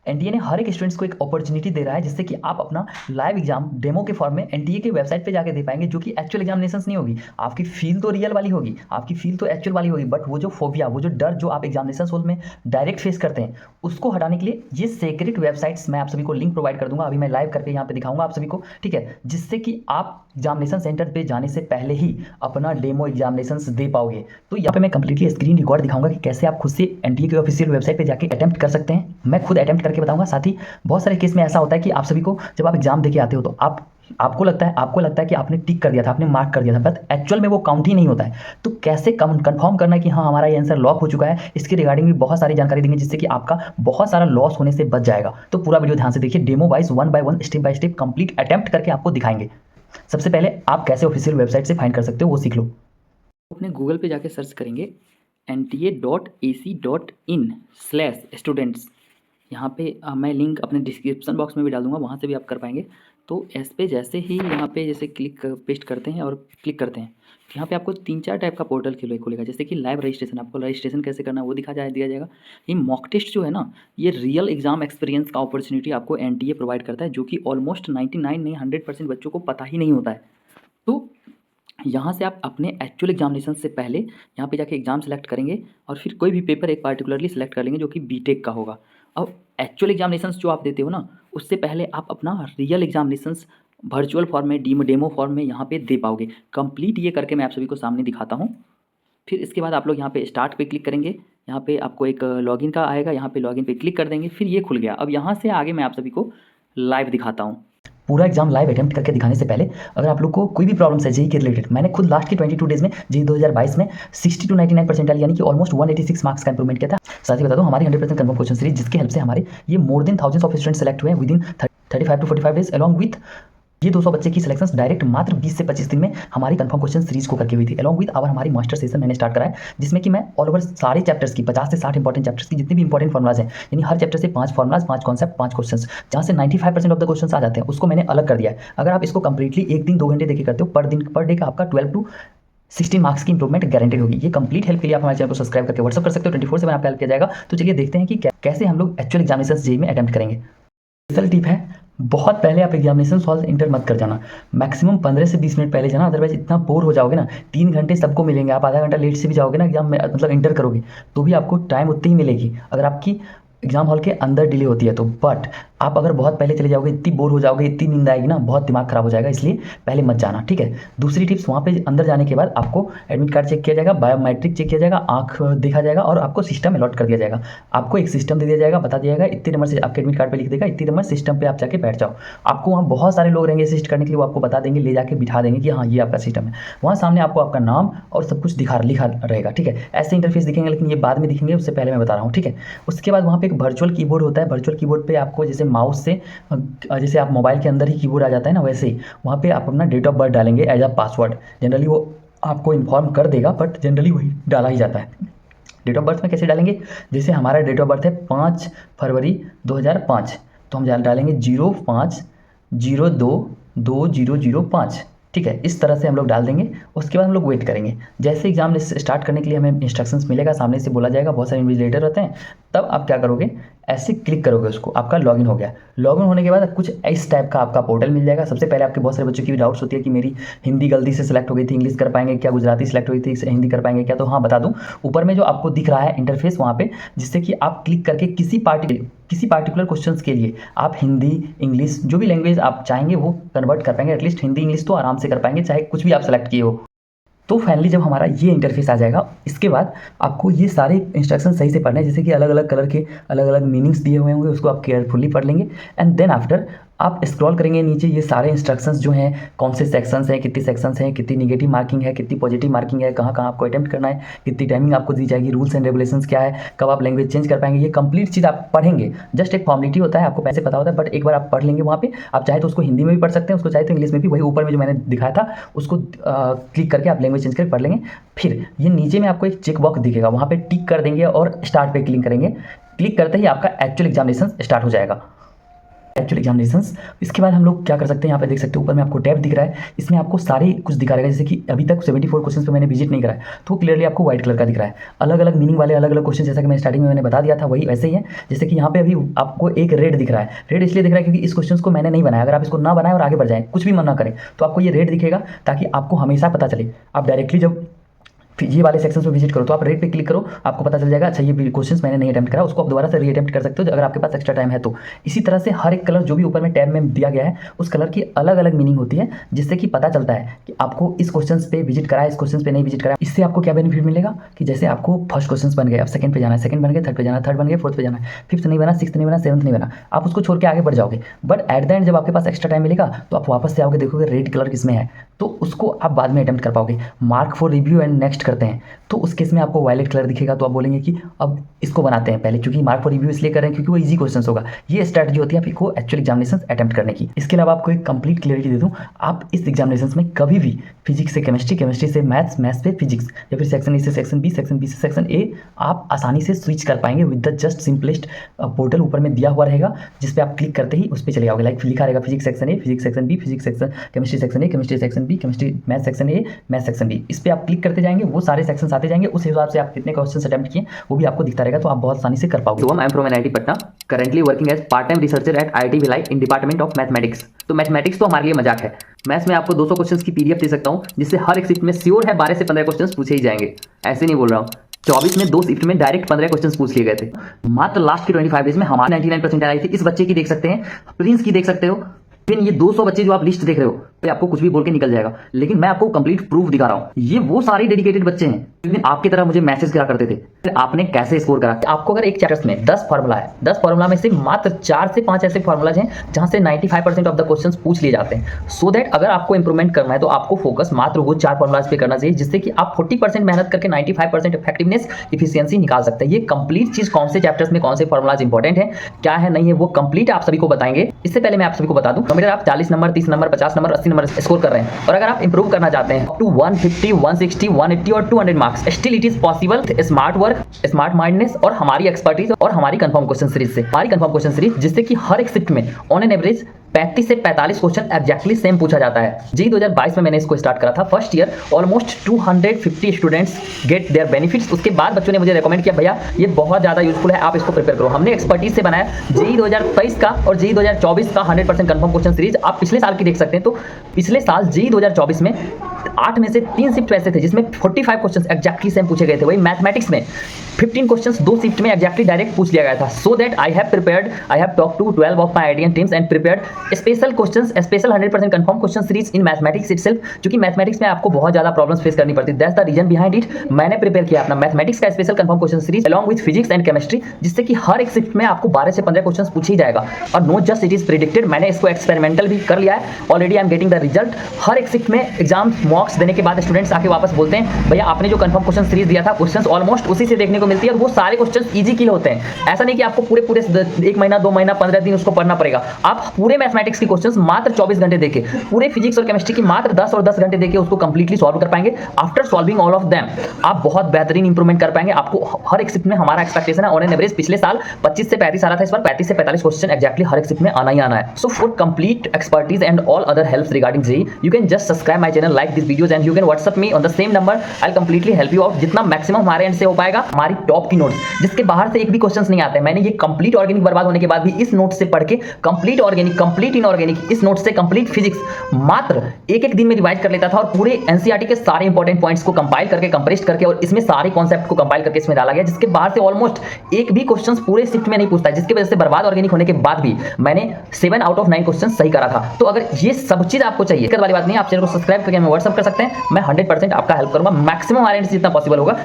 NTA ने हर एक students को एक अपॉर्चुनिटी दे रहा है जिससे कि आप अपना लाइव एग्जाम डेमो के फॉर्म में एनटीए के वेबसाइट पे जाके दे पाएंगे, जो कि एक्चुअल एग्जामिनेशंस नहीं होगी। आपकी फील तो रियल वाली होगी, आपकी फील तो एक्चुअल वाली होगी, बट वो जो फोबिया, वो जो डर जो आप एग्जामिनेशन हॉल में डायरेक्ट फेस करते हैं, उसको हटाने के लिए ये सीक्रेट वेबसाइट्स मैं आप सभी को लिंक प्रोवाइड कर दूंगा। अभी मैं लाइव करके यहाँ पे दिखाऊंगा आप सभी को, ठीक है, जिससे कि आप एग्जामिनेशन सेंटर पे जाने से पहले ही अपना डेमो एग्जामिनेशंस दे पाओगे। तो यहाँ पे मैं कंप्लीटली स्क्रीन रिकॉर्ड दिखाऊंगा कि कैसे आप खुद से एनटीए के ऑफिशियल वेबसाइट पे जाके अटेम्प्ट कर सकते हैं। मैं खुद अटेम्प्ट करके बताऊंगा। साथ ही बहुत सारे केस में ऐसा होता है कि आप सभी को जब आप एग्जाम देके आते हो तो आपको लगता है कि आपने टिक कर दिया था, आपने मार्क कर दिया था, बट एक्चुअल में वो काउंट ही नहीं होता है। तो कैसे कंफर्म करना है कि हाँ हमारा ये आंसर लॉक हो चुका है, इसके रिगार्डिंग भी बहुत सारी जानकारी देंगे जिससे कि आपका बहुत सारा लॉस होने से बच जाएगा। तो पूरा वीडियो ध्यान से देखिए, demo wise one by one step by step complete attempt करके आपको दिखाएंगे। सबसे पहले आप कैसे ऑफिशियल वेबसाइट से फाइंड कर सकते हो वो सीख लो। अपने गूगल पे जाके सर्च करेंगे nta.ac.in/students। यहाँ पे मैं लिंक अपने डिस्क्रिप्शन बॉक्स में भी डाल दूंगा, वहाँ से भी आप कर पाएंगे। तो इस पे जैसे ही यहाँ पे जैसे पेस्ट करते हैं और क्लिक करते हैं, यहाँ पे आपको 3-4 टाइप का पोर्टल खुलेगा। जैसे कि लाइव रजिस्ट्रेशन, आपको रजिस्ट्रेशन कैसे करना है वो दिया जाएगा। ये मॉक टेस्ट जो है ना, ये रियल एग्जाम एक्सपीरियंस का अपॉर्चुनिटी आपको एनटीए प्रोवाइड करता है, जो कि ऑलमोस्ट 99 नहीं 100% बच्चों को पता ही नहीं होता है। तो यहाँ से आप अपने एक्चुअल एग्जामिनेशन से पहले यहाँ पे जाके एग्ज़ाम सेलेक्ट करेंगे और फिर कोई भी पेपर एक पार्टिकुलरली सेलेक्ट कर लेंगे जो कि बीटेक का होगा। अब एक्चुअल एग्जामिनेशंस जो आप देते हो ना, उससे पहले आप अपना रियल एग्जामिनेशंस वर्चुअल फॉर्म में डेमो फॉर्म में यहाँ पे दे पाओगे। कंप्लीट ये करके मैं आप सभी को सामने दिखाता हूँ। फिर इसके बाद आप लोग यहाँ पे स्टार्ट पे क्लिक करेंगे। यहाँ पे आपको एक लॉगिन का आएगा, यहाँ पे लॉगिन पे क्लिक कर देंगे, फिर ये खुल गया। अब यहाँ से आगे मैं आप सभी को लाइव दिखाता हूँ। पूरा एग्जाम लाइव अटेम्प्ट करके दिखाने से पहले अगर आप लोग को कोई भी प्रॉब्लम्स है जेई के रिलेटेड, मैंने खुद लास्ट के 22 डेज में जेई 2022 में 60 to 99 परसेंटाइल यानी कि ऑलमोस्ट 186 मार्क्स का इंप्रूवमेंट किया था। साथ ही बता दूं, हमारी 100% कन्फर्म क्वेश्चन सीरीज, जिसकी हेल्प से हमारे ये more than thousands of student select हुए हैं within 35 to 45 days, along with ये 200 बच्चे की सिलेक्शंस डायरेक्ट मात्र 20 से 25 दिन में हमारी कंफर्म क्वेश्चन सीरीज को करके हुई थी। अलॉन्ग विद आवर हमारी मास्टर सेशन मैंने स्टार्ट करा है, जिसमें कि मैं ऑल ओवर सारे चैप्टर्स की 50 से 60 इंपॉर्टेंट चैप्टर्स की जितने भी इंपॉर्टेंट फॉर्मुलाज हैं, यानी हर चैप्टर से 5 फॉर्मुलाज, 5 कॉन्सेप्ट, 5 क्वेश्चंस, जहाँ से 95% ऑफ द क्वेश्चंस आ जाते हैं, उसको मैंने अलग कर दिया है। अगर आप इसको कंप्लीटली 1 दिन 2 घंटे देके करते हो, पर डे का आपका 12 to 16 मार्क्स की इंप्रूवमेंट गारंटेड होगी। ये कंप्लीट हेल्प के लिए आप हमारे चैनल को सब्सक्राइब करके व्हाट्सअप कर सकते हो, 24/7 आपका हेल्प किया जाएगा। तो चलिए देखते हैं कि कैसे हम लोग एक्चुअल एग्जामिनेशन जेईई में अटेम्प्ट करेंगे। स्पेशल टिप है, बहुत पहले आप एग्जामिनेशन हॉल इंटर मत कर जाना। मैक्सिमम 15 से 20 मिनट पहले जाना, अदरवाइज इतना बोर हो जाओगे ना। 3 घंटे सबको मिलेंगे, आप आधा घंटा लेट से भी जाओगे ना एग्जाम में, मतलब इंटर करोगे, तो भी आपको टाइम उतनी ही मिलेगी अगर आपकी एग्जाम हॉल के अंदर डिले होती है तो। बट आप अगर बहुत पहले चले जाओगे, इतनी बोर हो जाओगे, इतनी नींद आएगी ना, बहुत दिमाग खराब हो जाएगा, इसलिए पहले मत जाना, ठीक है। दूसरी टिप्स, वहाँ पे अंदर जाने के बाद आपको एडमिट कार्ड चेक किया जाएगा, बायोमेट्रिक चेक किया जाएगा, आंख देखा जाएगा और आपको सिस्टम अलॉट कर दिया जाएगा। आपको एक सिस्टम दे दिया जाएगा, बता दिया जाएगा इतने नंबर से, आपके एडमिट कार्ड पर लिख देगा इतने नंबर, सिस्टम पर आप जाके बैठ जाओ। आपको वहाँ बहुत सारे लोग रहेंगे असिस्ट करने के लिए, वो आपको बता देंगे, ले जाके बिठा देंगे कि हाँ ये आपका सिस्टम है। वहाँ सामने आपको आपका नाम और सब कुछ लिखा रहेगा, ठीक है। ऐसे इंटरफेस दिखेंगे, लेकिन ये बाद में दिखेंगे, उससे पहले मैं बता रहा हूँ, ठीक है। उसके बाद वहाँ पे एक वर्चुअल कीबोर्ड होता है। वर्चुअल कीबोर्ड पे आपको जैसे माउस से, जैसे आप मोबाइल के अंदर ही कीबोर्ड आ जाता है ना, वैसे ही वहाँ पे आप अपना डेट ऑफ बर्थ डालेंगे एज अ पासवर्ड। जनरली वो आपको इन्फॉर्म कर देगा, बट जनरली वही डाला ही जाता है। डेट ऑफ बर्थ में कैसे डालेंगे, जैसे हमारा डेट ऑफ बर्थ है 5 फरवरी 2005, तो हम डालेंगे 05/02/2005, ठीक है। इस तरह से हम लोग डाल देंगे। उसके बाद हम लोग वेट करेंगे। जैसे एग्जाम स्टार्ट करने के लिए हमें इंस्ट्रक्शंस मिलेगा, सामने से बोला जाएगा, बहुत सारे इन्विजिलेटर रहते हैं, तब आप क्या करोगे, ऐसे क्लिक करोगे, उसको आपका लॉगिन हो गया। लॉगिन होने के बाद कुछ इस टाइप का आपका पोर्टल मिल जाएगा। सबसे पहले आपके बहुत सारे बच्चों की भी डाउट्स होती है कि मेरी हिंदी गलती से सिलेक्ट हो गई थी, इंग्लिश कर पाएंगे क्या, गुजराती सिलेक्ट हुई थी, हिंदी कर पाएंगे क्या। तो हाँ बता दूं, ऊपर में जो आपको दिख रहा है इंटरफेस वहाँ पे, जिससे कि आप क्लिक करके किसी पार्टिकुलर क्वेश्चंस के लिए आप हिंदी, इंग्लिश, जो भी लैंग्वेज आप चाहेंगे वो कन्वर्ट कर पाएंगे। एटलीस्ट हिंदी इंग्लिश तो आराम से कर पाएंगे, चाहे कुछ भी आप सेलेक्ट किए हो। तो फाइनली जब हमारा ये इंटरफेस आ जाएगा, इसके बाद आपको ये सारे इंस्ट्रक्शन सही से पढ़ने हैं, जैसे कि अलग अलग कलर के अलग अलग मीनिंग्स दिए हुए होंगे, उसको आप केयरफुली पढ़ लेंगे। एंड देन आफ्टर आप स्क्रॉल करेंगे नीचे, ये सारे इंस्ट्रक्शंस जो हैं, कौन से सेक्शंस हैं, कितने सेक्शंस हैं, कितनी निगेटिव मार्किंग है, कितनी पॉजिटिव मार्किंग है, कहाँ कहाँ आपको अटेम्प्ट करना है, कितनी टाइमिंग आपको दी जाएगी, रूल्स एंड रेगुलेशंस क्या है, कब आप लैंग्वेज चेंज कर पाएंगे, ये कंप्लीट चीज़ आप पढ़ेंगे। जस्ट एक फॉर्मेलिटी होता है, आपको पैसे पता होता है, बट एक बार आप पढ़ लेंगे वहाँ पे। आप चाहे तो उसको हिंदी में भी पढ़ सकते हैं, उसको चाहे तो इंग्लिश में भी, वही ऊपर में जो मैंने दिखाया था उसको क्लिक करके आप लैंग्वेज चेंज करके पढ़ लेंगे। फिर ये नीचे में आपको एक चेक बॉक्स दिखेगा, वहाँ पे टिक कर देंगे और स्टार्ट पे क्लिक करेंगे। क्लिक करते ही आपका एक्चुअल एग्जामिनेशन स्टार्ट हो जाएगा। Actual examinations. इसके बाद हम लोग क्या कर सकते हैं, यहाँ पे देख सकते हो ऊपर में आपको टैब दिख रहा है, इसमें आपको सारे कुछ दिखा रहेगा। जैसे कि अभी तक 74 क्वेश्चन पे मैंने विजिट नहीं करा है, तो क्लियरली आपको व्हाइट कलर का दिख रहा है। अलग अलग मीनिंग वाले अलग अलग क्वेश्चन, जैसा कि मैं स्टार्टिंग में मैंने बता दिया था, वही वैसे ही है। जैसे कि यहाँ पे अभी आपको एक रेड दिख रहा है। रेड इसलिए दिख रहा है क्योंकि इस क्वेश्चन को मैंने नहीं बनाया। अगर आप इसको ना बनाए और आगे बढ़ जाए, कुछ भी मन ना करें, तो आपको ये रेड दिखेगा, ताकि आपको हमेशा पता चले। आप डायरेक्टली जब ये वाले सेक्शंस में विजिट करो, तो आप रेड पे क्लिक करो, आपको पता चल जाएगा अच्छा ये क्वेश्चंस मैंने नहीं अटेम्प्ट करा, उसको आप दोबारा से री अटेम्प्ट कर सकते हो अगर आपके पास एक्स्ट्रा टाइम है तो। इसी तरह से हर एक कलर जो भी ऊपर में टैब में दिया गया है, उस कलर की अलग अलग मीनिंग होती है, जिससे कि पता चलता है कि आपको इस क्वेश्चन पे विजिट करा है, इस क्वेश्चन पे नहीं विजिट करा। इससे आपको क्या बेनिफिट मिलेगा कि जैसे आपको फर्स्ट क्वेश्चन बन गए, अब सेकंड पे जाना है, सेकंड बन गए, थर्ड पे जाना है, थर्ड बन गए, फोर्थ पे जाना है, फिफ्थ नहीं बना, सिक्स्थ नहीं बना, सेवंथ नहीं बना, आप उसको छोड़ के आगे बढ़ जाओगे। बट एट द एंड जब आपके पास एक्स्ट्रा टाइम मिलेगा, तो आप वापस से आओगे, देखोगे रेड कलर किसमें है, तो उसको आप बाद में अटेम्प्ट कर पाओगे। Mark for review and next करते हैं, तो उस केस में आपको वायलेट कलर दिखेगा, तो आप बोलेंगे कि अब इसको बनाते हैं पहले, क्योंकि मार्क फॉर रिव्यू इसलिए कर रहे हैं क्योंकि वो इजी क्वेश्चन होगा। ये स्ट्रैटेजी होती है आपको एक्चुअल एग्जामिनेशन अटेम्प्ट करने की। इसके अलावा आपको एक कंप्लीट क्लियरिटी दे दूं, आप इस एग्जामिनेशन में कभी भी फिजिक्स से केमिस्ट्री, केमिस्ट्री से मैथ्स, मैथ्स से फिजिक्स, या फिर सेक्शन ए से सेक्शन बी, सेक्शन बी से सेक्शन ए, आप आसानी से स्विच कर पाएंगे with the just simplest portal ऊपर में दिया हुआ रहेगा, जिस पे आप क्लिक करते ही उस पर चले जाओगे। लाइक लिखा रहेगा physics section A, physics section B, physics section, chemistry section A, chemistry section B, chemistry math section A, math section B. इस पे आप क्लिक करते जाएंगे, वो सारे सेक्शंस आते जाएंगे, उस हिसाब से आप कितने क्वेश्चन अटेम्प्ट किए वो भी आपको दिखता रहेगा, तो आप बहुत आसानी से कर पाओगे। Shubham, I am from NIT Patna, currently working as part time researcher at IIT Bhilai in department of mathematics. तो मैथमेटिक्स तो हमारे लिए मजाक है। मैथ्स में आपको 200 क्वेश्चंस की पीडीएफ दे सकता हूं, जिससे हर एक शिफ्ट में श्योर है 12 से 15 क्वेश्चंस पूछे ही जाएंगे। ऐसे नहीं बोल रहा हूं, 24 में 2 शिफ्ट में डायरेक्ट 15 क्वेश्चंस पूछ लिए गए थे। मात्र लास्ट के 25 डेज में हमारे 99% आई थी। इस बच्चे की देख सकते हैं, प्रिंस की देख सकते हो, फिर ये 200 बच्चे जो आप लिस्ट देख रहे हो, तो आपको कुछ भी बोल के निकल जाएगा, लेकिन मैं आपको कंप्लीट प्रूफ दिखा रहा हूं। ये वो सारे डेडिकेटेड बच्चे हैं, लेकिन आपकी तरह मुझे मैसेज करा करते थे, फिर आपने कैसे स्कोर करा। आपको अगर एक चैप्टर्स में 10 फार्मूला है, 10 फार्मूला में से मात्र 4 से 5 ऐसे फार्मूलाज हैं जहां से 95% ऑफ द क्वेश्चंस पूछ लिए जाते हैं। सो दैट अगर आपको इंप्रूवमेंट करना है, तो आपको फोकस मात्र वो 4 फार्मूलाज पे करना चाहिए, जिससे कि आप 40% मेहनत करके 95% इफेक्टिवनेस, इफिशियंसी निकाल सकते हैं। ये कंप्लीट चीज कौन से चैप्टर्स में कौन से फार्मूलाज इंपॉर्टेंट है, क्या है नहीं है, वो कंप्लीट आप सभी को बताएंगे। इससे पहले मैं आप सभी को बता दूं, कंप्यूटर आप 40 number, 30 number, 50 number, 80 number score कर रहे हैं, और अगर आप इंप्रूव करना चाहते हैं टू 150, 160, 180 और 200 marks, still it is possible. Smart work, smart mindness और हमारी एक्सपर्टीज और हमारी कंफर्म क्वेश्चन सीरीज से, हमारी कंफर्म क्वेश्चन सीरीज, जिससे कि हर एक शिफ्ट में ऑन एन एवरेज 35 से 45 क्वेश्चन एग्जैक्टली सेम पूछा जाता है। जी 2022 में मैंने इसको स्टार्ट करा था। First year almost 250 students get their benefits. उसके बाद बच्चों ने मुझे रेकमेंड किया, भैया ये बहुत ज़्यादा यूजफुल है, आप इसको प्रिपेयर करो। हमने एक्सपर्टीज से बनाया जी 2023 का और जी 2024 का 100% कंफर्म क्वेश्चन सीरीज। आप पिछले साल की देख सकते हैं, तो पिछले साल जी 2024 में 8 में से 3 शिफ्ट ऐसे थे जिसमें 45 क्वेश्चन एग्जैक्टली सेम पूछे गए थे। वही मैथमेटिक्स में 15 क्वेश्चंस 2 शिफ्ट में एग्जैक्टली डायरेक्ट पूछ लिया गया था। So that I have prepared, I have talk to 12 of my Indian teams and prepared special questions, special 100% confirm question series in mathematics itself, क्योंकि मैथमेटिक्स में आपको बहुत ज्यादा प्रॉब्लम्स फेस करनी पड़ती है। That's the reason behind it. मैंने prepare किया अपना मैथमेटिक्स का special confirm question series along with physics and chemistry, जिससे कि हर एक शिफ्ट में आपको 12 से 15 क्वेश्चन पूछे ही जाएगा। और not just it is predicted, मैंने इसको एक्सपेरिमेंटल भी कर लिया है already. I am getting the result. हर एक शिफ्ट में एग्जाम मॉक्स देने के बाद स्टूडेंट्स आके वापस बोलते हैं, भैया आपने जो कंफर्म क्वेश्चन सीरीज दिया था, क्वेश्चंस ऑलमोस्ट उसी से देखने को मिलती है, और वो सारे क्वेश्चंस इजी किल होते हैं। ऐसा नहीं कि आपको पूरे 1 महीना, 2 महीना, 15 दिन उसको पढ़ना पड़ेगा। आप पूरे मैथमेटिक्स के क्वेश्चंस मात्र 24 घंटे देके, पूरे फिजिक्स और केमिस्ट्री की मात्र 10 और 10 घंटे देके उसको कंप्लीटली सॉल्व कर पाएंगे। After solving all of them आप बहुत बेहतरीन इंप्रूवमेंट कर पाएंगे। आपको हर एक शिफ्ट में, हमारा एक्सपेक्टेशन है ऑन एन एवरेज पिछले साल 25 से 35 आ रहा था, इस बार 35 से 45 क्वेश्चन एक्जैक्टली हर एक शिफ्ट में आना ही आना है। So for complete expertise and all other helps regarding JEE, you can just subscribe my channel, like this videos and you can WhatsApp me on the same number. I will completely help you out, जितना maximum हमारे and से हो पाएगा। हमारी top की notes जिसके बाहर से एक भी क्वेश्चंस नहीं आते, मैंने ये कंप्लीट ऑर्गेनिक बर्बाद होने के बाद भी इस नोट से पढ़ के कंप्लीट ऑर्गेनिक, कंप्लीट इनऑर्गेनिक, इस नोट से कंप्लीट फिजिक्स मात्र एक दिन में रिवाइज कर लेता था, और पूरे एनसीईआरटी के सारे इंपॉर्टेंट पॉइंट्स को कंपाइल करके, कंप्रेस्ड करके, और इसमें सारे कॉन्सेप्ट को कंपाइल करके इसमें डाला गया, जिसके बाहर से ऑलमोस्ट एक भी क्वेश्चंस पूरे शिफ्ट में नहीं पूछता है, जिसकी वजह से बर्बाद ऑर्गेनिक होने के बाद भी मैंने 7 आउट ऑफ 9 क्वेश्चन सही करा था। तो अगर ये सब चीज आपको चाहिए, दिक्कत वाली बात नहीं, आप चैनल को सब्सक्राइब करके हमें व्हाट्सएप कर सकते हैं। मैं 100% आपका हेल्प करूंगा, मैक्सिमम हमारे एंड से जितना पॉसिबल होगा।